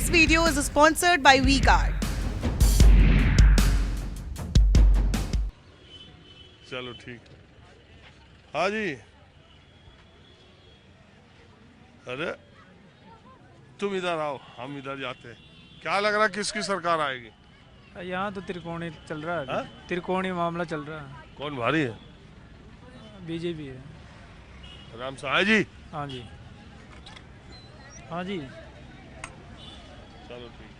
This video is sponsored by V-Guard. चलो ठीक है। हाँ जी, अरे तुम इधर आओ, हम इधर जाते हैं। क्या लग रहा है किसकी सरकार आएगी? यहाँ तो त्रिकोणीय चल रहा है हाँ? अभी। त्रिकोणीय मामला चल रहा है। कौन भारी है? बीजेपी है। राम सहाय जी। हाँ जी, हाँ जी। चलो ठीक।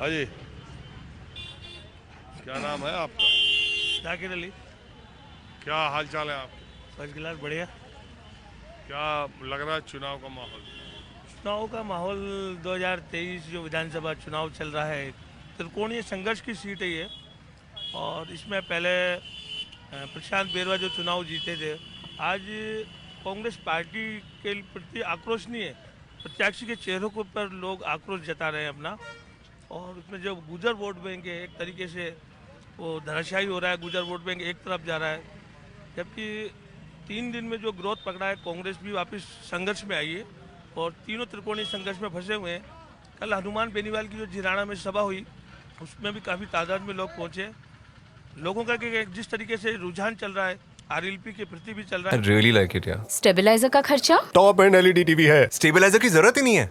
हाँ जी, क्या नाम है आपका? जाकिर अली। क्या हाल चाल है आप? फर्स्ट क्लास बढ़िया। क्या लग रहा है चुनाव का माहौल? चुनाव का माहौल 2023 जो विधानसभा चुनाव चल रहा है, त्रिकोणीय संघर्ष की सीट है ये। और इसमें पहले प्रशांत बेरवा जो चुनाव जीते थे, आज कांग्रेस पार्टी के प्रति आक्रोश नहीं है, प्रत्याशी के चेहरों के ऊपर लोग आक्रोश जता रहे हैं अपना। और उसमें जो गुजर वोट बैंक है, एक तरीके से वो धराशायी हो रहा है। गुजर वोट बैंक एक तरफ जा रहा है, जबकि 3 दिन में जो ग्रोथ पकड़ा है, कांग्रेस भी वापस संघर्ष में आई है और तीनों त्रिकोणीय संघर्ष में फंसे हुए हैं। कल हनुमान बेनीवाल की जो जिराना में सभा हुई, उसमें भी काफ़ी तादाद में लोग पहुंचे। लोगों का कि जिस तरीके से रुझान चल रहा है, आरएलपी के प्रति भी चल रहा I है। really like it, yeah. Stabiliser का खर्चा? टॉप एंड एलईडी टीवी है, स्टेबलाइजर की जरूरत ही नहीं है।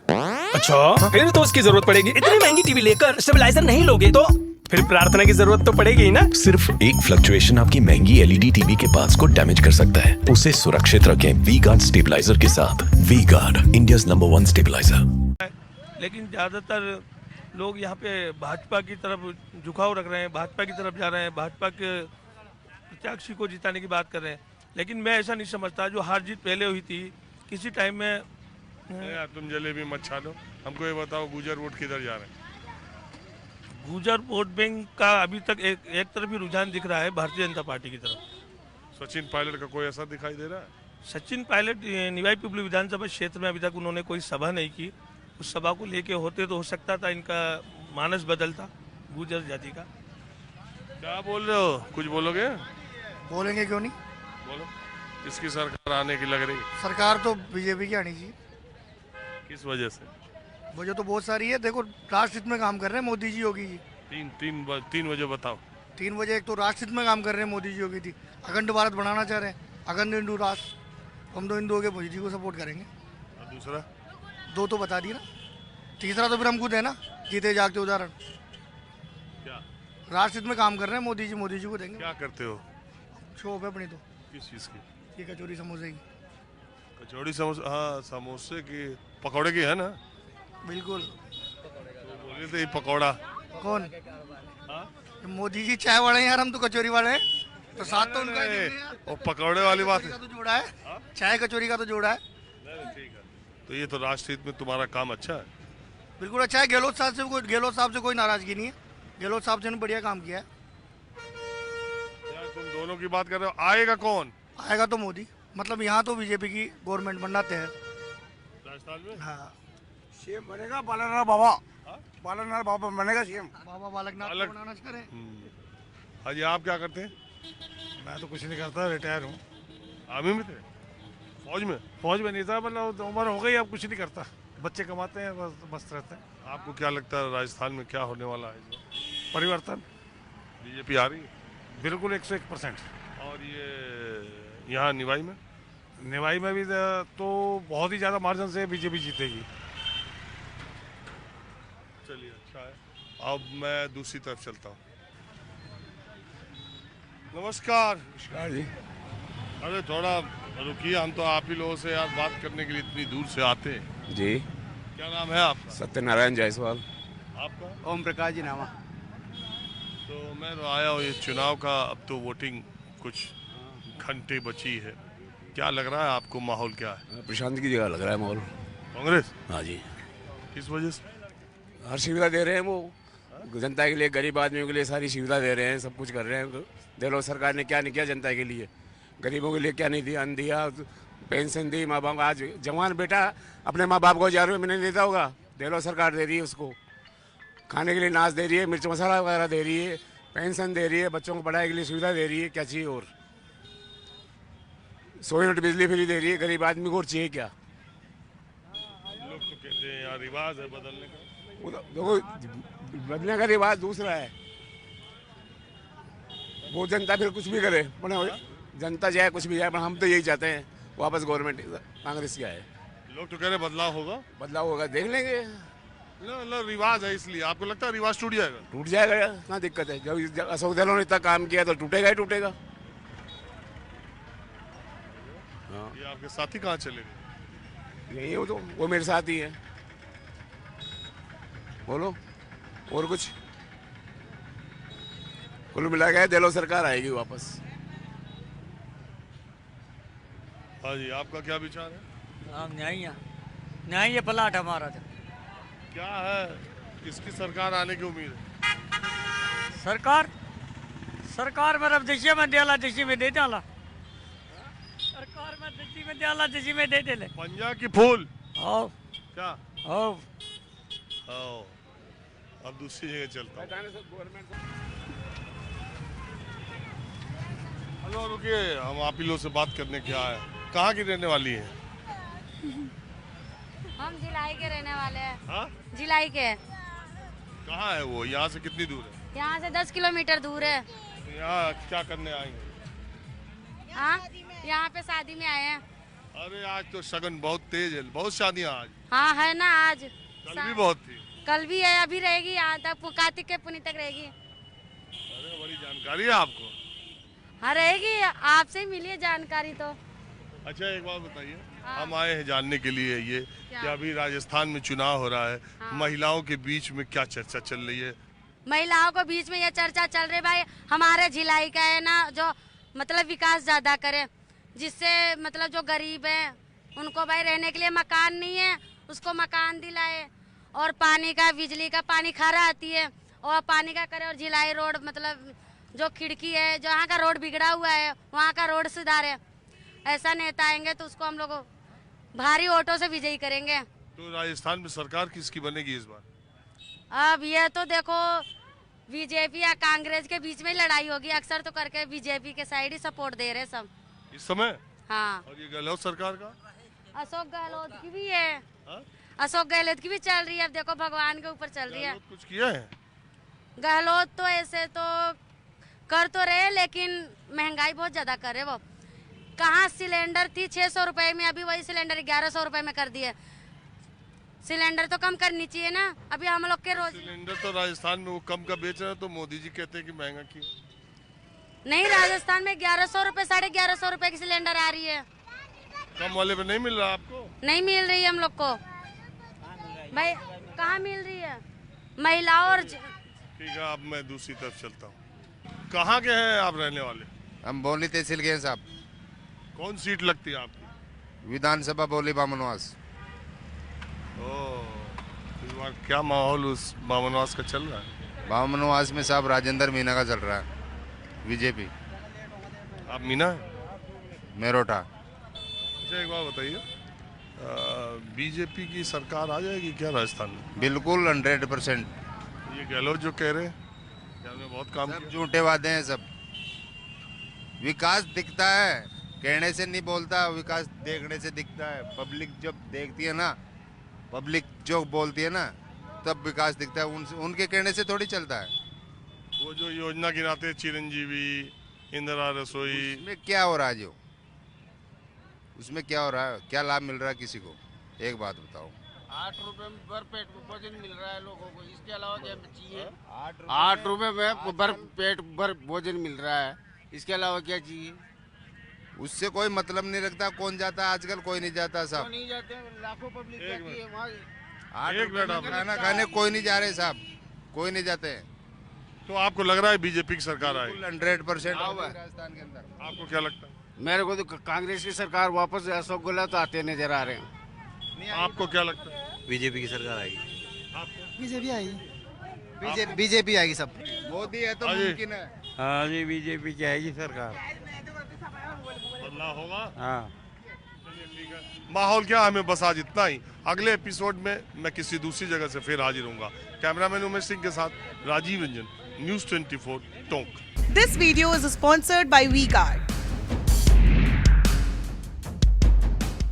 अच्छा, फिर तो उसकी जरूरत पड़ेगी। इतनी महंगी टीवी लेकर स्टेबलाइजर नहीं लोगे तो फिर प्रार्थना की जरूरत तो पड़ेगी ही ना। सिर्फ एक फ्लक्चुएशन आपकी महंगी एलईडी टीवी के पार्ट्स को डैमेज कर सकता है। उसे सुरक्षित रखें वी-गार्ड स्टेबलाइजर के साथ। V-Guard, India's number 1 stabiliser. लेकिन ज़्यादातर लोग यहाँ पे भाजपा की तरफ झुकाव रख रहे हैं, भाजपा की तरफ जा रहे हैं, भाजपा के प्रत्याशी को जिताने की बात कर रहे हैं। लेकिन मैं ऐसा नहीं समझता। जो हार जीत पहले हुई थी, किसी टाइम में यार तुम जलेबी मत छानो, हमको ये बताओ गुजर वोट किधर जा रहे हैं? गुजर वोट बैंक का अभी तक एक तरफ ही रुझान दिख रहा है, भारतीय जनता पार्टी की तरफ। सचिन पायलट का कोई असर दिखाई दे रहा है? सचिन पायलट निवाई पिपली विधानसभा क्षेत्र में अभी तक उन्होंने कोई सभा नहीं की। उस सभा को लेके होते तो हो सकता था इनका मानस बदलता गुजर जाति का। क्या बोल रहे हो? कुछ बोलोगे? बोलेंगे क्यों नहीं। बोलो, किसकी सरकार आने की लग रही? सरकार तो बीजेपी की आनी चाहिए। किस वजह से? वजह तो बहुत सारी है। देखो, राष्ट्र हित में काम कर रहे हैं मोदी जी, योगी जी। तीन वजह बताओ। 3 वजह। एक तो राष्ट्र हित में काम कर रहे हैं मोदी जी, योगी जी। अखंड भारत बनाना चाह रहे हैं, अखंड हिंदू राष्ट्र। हम तो हिंदुओं के मोदी जी को सपोर्ट करेंगे। और दूसरा? 2 तो बता दिए ना, तीसरा तो फिर हम खुद है ना, जीते जागते उदाहरण। क्या राष्ट्र हित में काम कर रहे हैं मोदी जी को देंगे। क्या करते हो? शॉप है अपनी तो, किस चीज़ की? ये कचौरी समोसे की। कचौड़ी समोसा? हाँ, समोसे की, पकौड़े की है ना? बिल्कुल। तो बोले थे ये पकौड़ा। कौन? हाँ? मोदी जी चाय वाले हैं यार, हम तो कचौरी वाले हैं, तो साथ तो उनका ही देंगे यार। और पकौड़े वाली बात कचौरी है। का तो जोड़ा है, चाय कचौरी का तो जोड़ा है। नहीं, ठीक है। तो ये तो राष्ट्र हित में तुम्हारा काम अच्छा है। बिल्कुल अच्छा है। गहलोत साहब से कोई नाराजगी नहीं है। गहलोत साहब से ने बढ़िया काम किया है। यार तुम दोनों की बात कर रहे हो, आएगा कौन? आएगा तो मोदी। मतलब यहाँ तो बीजेपी की गवर्नमेंट बनना तय है राजस्थान में। हाँ, सीएम बनेगा बालानाथ बाबा। बालानाथ बाबा बनेगा सीएम। बाबा बालकनाथ को बनाना चाह रहे हैं। हाँ जी, आप क्या करते हैं? मैं तो कुछ नहीं करता, रिटायर हूँ। आर्मी में थे? फौज में? फौज में नहीं था, मतलब उम्र हो गई, अब कुछ नहीं करता। बच्चे कमाते हैं, बस मस्त रहते हैं। आपको क्या लगता है राजस्थान में क्या होने वाला है? परिवर्तन बीजेपी आ रही है? बिल्कुल 101%। और ये यहाँ निवाई में? निवाई में भी तो बहुत ही ज़्यादा मार्जिन से बीजेपी जीतेगी। चलिए, अच्छा है। अब मैं दूसरी तरफ चलता हूँ। नमस्कार। नमस्कार जी। अरे थोड़ा रुकिए, हम तो आप ही लोगों से यार बात करने के लिए इतनी दूर से आते हैं। जी, क्या नाम है आपका? सत्यनारायण जायसवाल। आपका? ओम प्रकाश जी नामा। तो मैं तो आया हूँ ये चुनाव का, अब तो वोटिंग कुछ घंटे बची है। क्या लग रहा है आपको, माहौल क्या है? प्रशांत की जगह लग रहा है माहौल। कांग्रेस? हाँ जी। किस वजह से? हर सुविधा दे रहे हैं वो, जनता के लिए, गरीब आदमियों के लिए सारी सुविधा दे रहे हैं, सब कुछ कर रहे हैं। गहलोत सरकार ने क्या नहीं किया जनता के लिए, गरीबों के लिए क्या नहीं दिया, अन्न दिया, पेंशन दी, माँ बाप। आज जवान बेटा अपने माँ बाप को 1000 रुपये महीने देता होगा, गहलोत सरकार दे रही है उसको। खाने के लिए नाश दे रही है, मिर्च मसाला वगैरह दे रही है, पेंशन दे रही है, बच्चों को पढ़ाई के लिए सुविधा दे रही है। क्या चाहिए और? 100 यूनिट बिजली फ्री दे रही है, गरीब आदमी को और चाहिए क्या? कहते हैं यहाँ रिवाज है बदलने का। वो तो देखो बदलने का रिवाज दूसरा है, वो जनता फिर कुछ भी करे, जनता चाहे कुछ भी जाए, पर हम तो यही चाहते हैं वापस गवर्नमेंट कांग्रेस की आए। लोग तो कह रहे बदलाव होगा। बदलाव होगा, देख लेंगे। ना रिवाज है इसलिए आपको लगता है रिवाज टूट जाएगा? टूट जाएगा यार, कहाँ दिक्कत है? जब अशोक गहलोत ने इतना काम किया तो टूटेगा ही टूटेगा। ये आपके साथी कहाँ चले गए? यही हो तो वो मेरे साथ ही है। बोलो और कुछ? कुल मिला के दिलो सरकार आएगी वापस। हाँ जी, आपका क्या विचार है? हम न्याय ये पलाट हमारा था। क्या है, किसकी सरकार आने की उम्मीद है? सरकार में देशी में डाला देशी में दे डाला, सरकार में देशी में डाला देशी में दे ले। पंजा की फूल आओ क्या? आओ आओ, अब दूसरी जगह चलता हूँ। हेलो रुकिए, हम आप ही लोग से बात करने क्या आए। कहाँ की रहने वाली है? हम जिलाई के रहने वाले हैं। हाँ? जिलाई के। कहाँ है वो? यहाँ से कितनी दूर है? यहाँ से 10 किलोमीटर दूर है। यहाँ क्या करने आएंगे? हाँ, यहाँ पे शादी में आए हैं। अरे आज तो शगन बहुत तेज है, बहुत शादियाँ आज। हाँ है ना, आज कल भी बहुत थी। कल भी है, अभी रहेगी, यहाँ तक कार्तिक के पुण्य तक रहेगी। अरे बड़ी जानकारी है आपको। हाँ रहेगी, आपसे ही मिली है जानकारी तो। अच्छा एक बात बताइए, हम आए हैं जानने के लिए ये कि अभी राजस्थान में चुनाव हो रहा है, महिलाओं के बीच में क्या चर्चा चल रही है? महिलाओं को बीच में ये चर्चा चल रही भाई, हमारे जिलाई का है ना, जो मतलब विकास ज्यादा करे, जिससे मतलब जो गरीब है उनको भाई रहने के लिए मकान नहीं है, उसको मकान दिलाए, और पानी का, बिजली का, पानी खारा आती है और पानी का करे, और जिलाई रोड मतलब जो खिड़की है, जहाँ का रोड बिगड़ा हुआ है वहाँ का रोड सुधारे। ऐसा नेता आएंगे तो उसको हम लोग भारी वोटों से विजयी करेंगे। तो राजस्थान में सरकार किसकी बनेगी इस बार? अब ये तो देखो बीजेपी या कांग्रेस के बीच में लड़ाई होगी, अक्सर तो करके बीजेपी के साइड ही सपोर्ट दे रहे सब इस समय। हाँ, और ये गहलोत सरकार का? अशोक गहलोत की भी है। हाँ? अशोक गहलोत की भी चल रही है, अब देखो भगवान के ऊपर चल रही है। कुछ किया है? गहलोत तो ऐसे तो कर तो रहे, लेकिन महंगाई बहुत ज्यादा करे वो। कहाँ सिलेंडर थी 600 रुपए में, अभी वही सिलेंडर 1100 रुपए में कर दिए। सिलेंडर तो कम करनी चाहिए ना, अभी हम लोग के रोज। सिलेंडर तो राजस्थान में वो कम का बेच रहे हैं, तो मोदी जी कहते हैं कि महंगा क्यों? नहीं, राजस्थान में 1100 रुपए, 1150 रुपए की सिलेंडर आ रही है। कम वाले पे नहीं मिल रहा आपको? नहीं मिल रही है हम लोग को भाई, कहाँ मिल रही है महिलाओं और। ठीक है, अब मैं दूसरी तरफ चलता हूँ। कहाँ के हैं आप रहने वाले? हम बोली तहसील के हैं साहब। कौन सीट लगती है आपकी? विधानसभा बोली बामनवास। इस बार क्या माहौल उस बामनवास का चल रहा है? बामनवास में साहब राजेंद्र मीना का चल रहा है, बीजेपी। आप मीना है? मेरोठा। अच्छा एक बात बताइए, बीजेपी की सरकार आ जाएगी क्या राजस्थान में? बिल्कुल 100%। ये गहलोत जो कह रहे हैं क्या उन्होंने बहुत काम किया? झूठे वादे हैं सब। विकास दिखता है, कहने से नहीं बोलता, विकास देखने से दिखता है। पब्लिक जब देखती है ना, पब्लिक जो बोलती है ना, तब विकास दिखता है। उनके कहने से थोड़ी चलता है। वो जो योजना गिनाते हैं, चिरंजीवी, इंदिरा रसोई, उसमें क्या हो रहा है? जो उसमें क्या हो रहा है? क्या लाभ मिल रहा है किसी को? एक बात बताओ। 8 रुपए में भर पेट भोजन मिल रहा है लोगों को, इसके अलावा क्या चाहिए? 8 रुपए में भर पेट भर भोजन मिल रहा है, इसके अलावा क्या चाहिए? उससे कोई मतलब नहीं रखता कौन जाता है आजकल, कोई नहीं जाता साहब। नहीं जाते, लाखों पब्लिक जाती है वहाँ। 8 रुपए में खाना खाने कोई नहीं जा रहे साहब, कोई नहीं जाते हैं। तो आपको लग रहा है बीजेपी की सरकार आएगी? 100% राजस्थान के अंदर। आपको क्या लगता है? मेरे को तो कांग्रेस की सरकार वापस अशोक गहलोत आते नजर आ रहे हैं। आपको क्या लगता है? बीजेपी की सरकार आएगी। आपको? बीजेपी आएगी, बीजेपी आएगी सब। मोदी है तो मुमकिन है। हाँ जी, बीजेपी की आएगी सरकार। बदलाव होगा? हाँ। चलिए ठीक है। माहौल क्या, हमें बस आज इतना ही। अगले एपिसोड में मैं किसी दूसरी जगह से फिर हाजिर होऊंगा। कैमरामैन उमेश सिंह के साथ Rajiv Ranjan, news 24 Tonk. This video is sponsored by WeGuard.